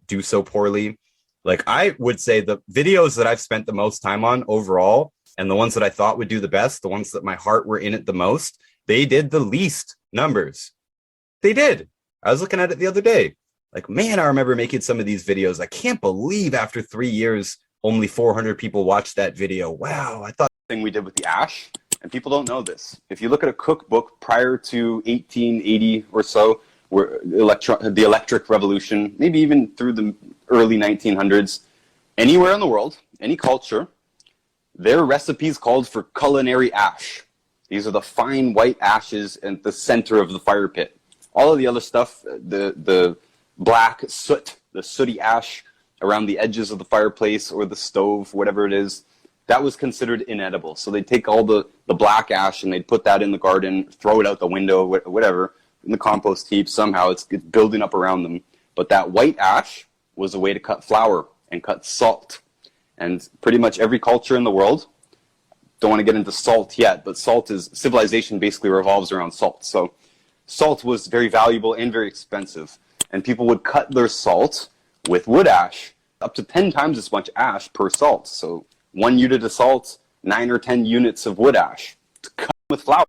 do so poorly. Like, I would say the videos that I've spent the most time on overall, and the ones that I thought would do the best, the ones that my heart were in it the most, they did the least numbers. They did. I was looking at it the other day. Like, man, I remember making some of these videos. I can't believe after 3 years, only 400 people watched that video. Wow, I thought thing we did with the ash, and people don't know this. If you look at a cookbook prior to 1880 or so, where the electric revolution, maybe even through the early 1900s, anywhere in the world, any culture, their recipes called for culinary ash. These are the fine white ashes at the center of the fire pit. All of the other stuff, the black soot, the sooty ash around the edges of the fireplace or the stove, whatever it is, that was considered inedible. So they'd take all the black ash and they'd put that in the garden, throw it out the window, whatever, in the compost heap. Somehow it's building up around them. But that white ash was a way to cut flour and cut salt. And pretty much every culture in the world, don't want to get into salt yet, but civilization basically revolves around salt. So salt was very valuable and very expensive. And people would cut their salt with wood ash, up to 10 times as much ash per salt. So 1 unit of salt, 9 or 10 units of wood ash to cut with flour.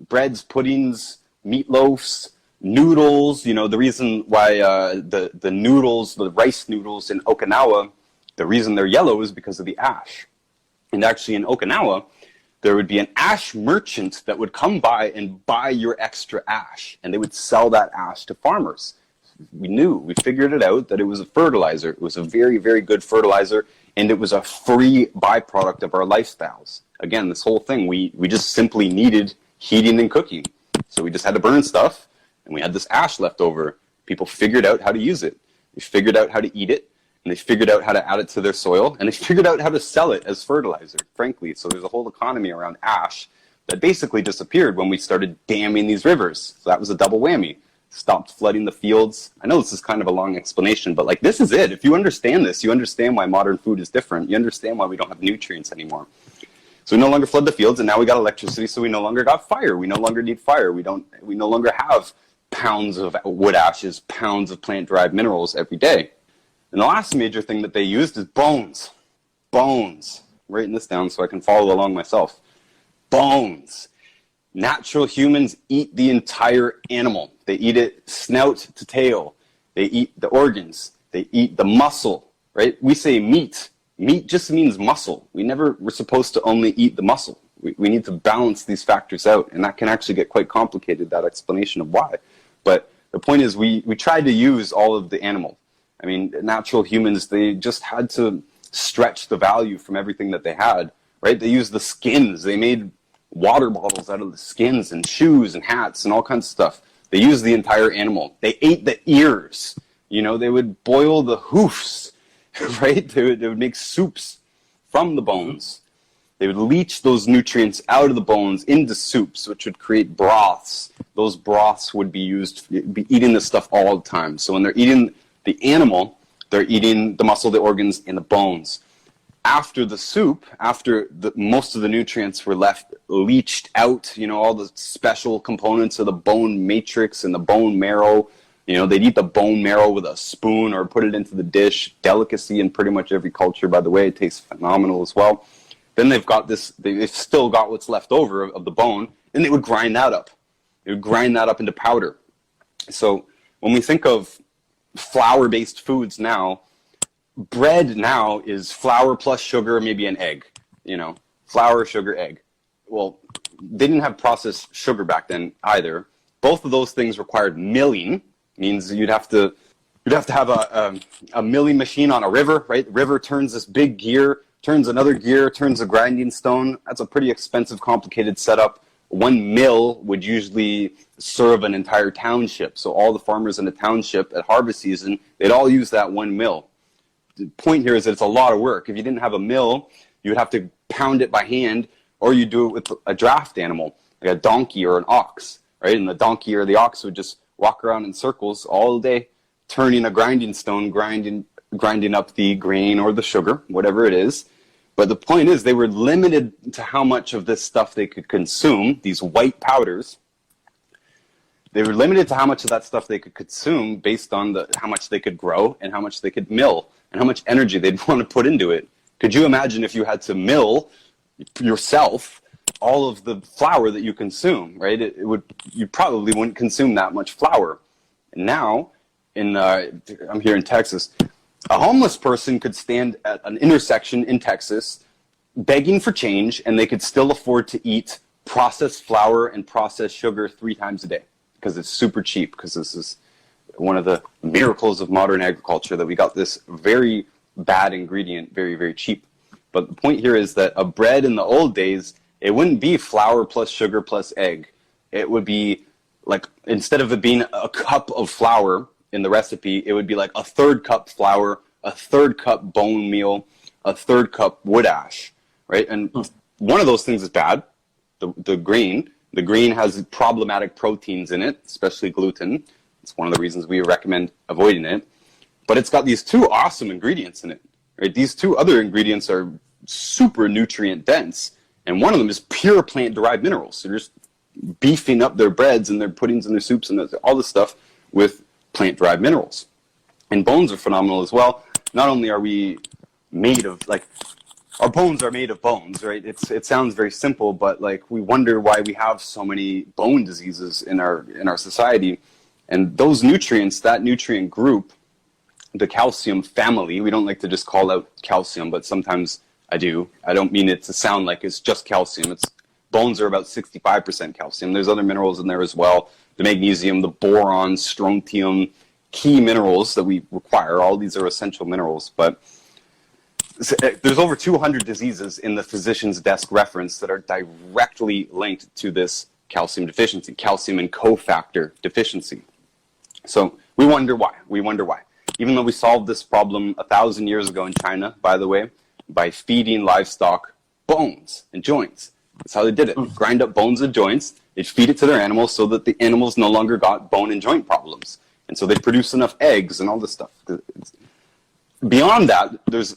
Breads, puddings, meatloafs, noodles. You know, the reason why the noodles, the rice noodles in Okinawa, the reason they're yellow is because of the ash. And actually in Okinawa, there would be an ash merchant that would come by and buy your extra ash, and they would sell that ash to farmers. We figured it out that it was a fertilizer. It was a very, very good fertilizer, and it was a free byproduct of our lifestyles. Again, this whole thing, we just simply needed heating and cooking. So we just had to burn stuff, and we had this ash left over. People figured out how to use it. They figured out how to eat it, and they figured out how to add it to their soil, and they figured out how to sell it as fertilizer, frankly. So there's a whole economy around ash that basically disappeared when we started damming these rivers. So that was a double whammy. Stopped flooding the fields. I know this is kind of a long explanation, but like, this is it. If you understand this, you understand why modern food is different. You understand why we don't have nutrients anymore. So we no longer flood the fields, and now we got electricity, so we no longer got fire. We no longer need fire. We no longer have pounds of wood ashes, pounds of plant-derived minerals every day. And the last major thing that they used is bones. Bones. I'm writing this down so I can follow along myself. Bones. Natural humans eat the entire animal. They eat it snout to tail. They eat the organs. They eat the muscle, right? We say meat. Meat just means muscle. We never were supposed to only eat the muscle. We need to balance these factors out, and that can actually get quite complicated, that explanation of why. But the point is, we tried to use all of the animal. I mean, natural humans, they just had to stretch the value from everything that they had, right? They used the skins. They made water bottles out of the skins and shoes and hats and all kinds of stuff. They used the entire animal. They ate the ears. You know, they would boil the hoofs, right? They would make soups from the bones. They would leach those nutrients out of the bones into soups, which would create broths. Those broths would be eating this stuff all the time. So when they're eating the animal, they're eating the muscle, the organs, and the bones. After the soup, most of the nutrients were left leached out, you know, all the special components of the bone matrix and the bone marrow, you know, they'd eat the bone marrow with a spoon or put it into the dish. Delicacy in pretty much every culture, by the way. It tastes phenomenal as well. Then they've still got what's left over of the bone, and they would grind that up. They would grind that up into powder. So when we think of flour-based foods now, bread now is flour plus sugar, maybe an egg, you know, flour, sugar, egg. Well, they didn't have processed sugar back then either. Both of those things required milling. Means you'd have to have a milling machine on a river, right? The river turns this big gear, turns another gear, turns a grinding stone. That's a pretty expensive, complicated setup. One mill would usually serve an entire township. So all the farmers in the township at harvest season, they'd all use that one mill. The point here is that it's a lot of work. If you didn't have a mill, you would have to pound it by hand, or you do it with a draft animal, like a donkey or an ox, right? And the donkey or the ox would just walk around in circles all day, turning a grinding stone, grinding up the grain or the sugar, whatever it is. But the point is, they were limited to how much of this stuff they could consume, these white powders. they were limited to how much of that stuff they could consume based on how much they could grow and how much they could mill and how much energy they'd want to put into it. Could you imagine if you had to mill yourself all of the flour that you consume, right? You probably wouldn't consume that much flour. And now, I'm here in Texas, a homeless person could stand at an intersection in Texas begging for change, and they could still afford to eat processed flour and processed sugar 3 times a day because it's super cheap, because this is one of the miracles of modern agriculture, that we got this very bad ingredient very, very cheap. But the point here is that a bread in the old days, it wouldn't be flour plus sugar plus egg. It would be like, instead of it being a cup of flour in the recipe, it would be like a 1/3 cup flour, a 1/3 cup bone meal, a 1/3 cup wood ash, right? And one of those things is bad, the grain. The grain has problematic proteins in it, especially gluten. It's one of the reasons we recommend avoiding it. But it's got these 2 awesome ingredients in it, right? These 2 other ingredients are super nutrient dense, and one of them is pure plant-derived minerals. So they're just beefing up their breads and their puddings and their soups and all this stuff with plant-derived minerals. And bones are phenomenal as well. Not only are we made of, like, our bones are made of bones, right? It sounds very simple, but like, we wonder why we have so many bone diseases in our society. And those nutrients, that nutrient group, the calcium family, we don't like to just call out calcium, but sometimes I do. I don't mean it to sound like it's just calcium. Bones are about 65% calcium. There's other minerals in there as well. The magnesium, the boron, strontium, key minerals that we require. All these are essential minerals. But there's over 200 diseases in the physician's desk reference that are directly linked to this calcium deficiency, calcium and cofactor deficiency. So we wonder why. Even though we solved this problem 1,000 years ago in China, by the way, by feeding livestock bones and joints. That's how they did it. Grind up bones and joints, they'd feed it to their animals so that the animals no longer got bone and joint problems. And so they'd produce enough eggs and all this stuff. Beyond that, there's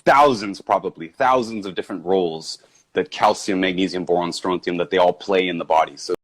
thousands of different roles that calcium, magnesium, boron, strontium, that they all play in the body. So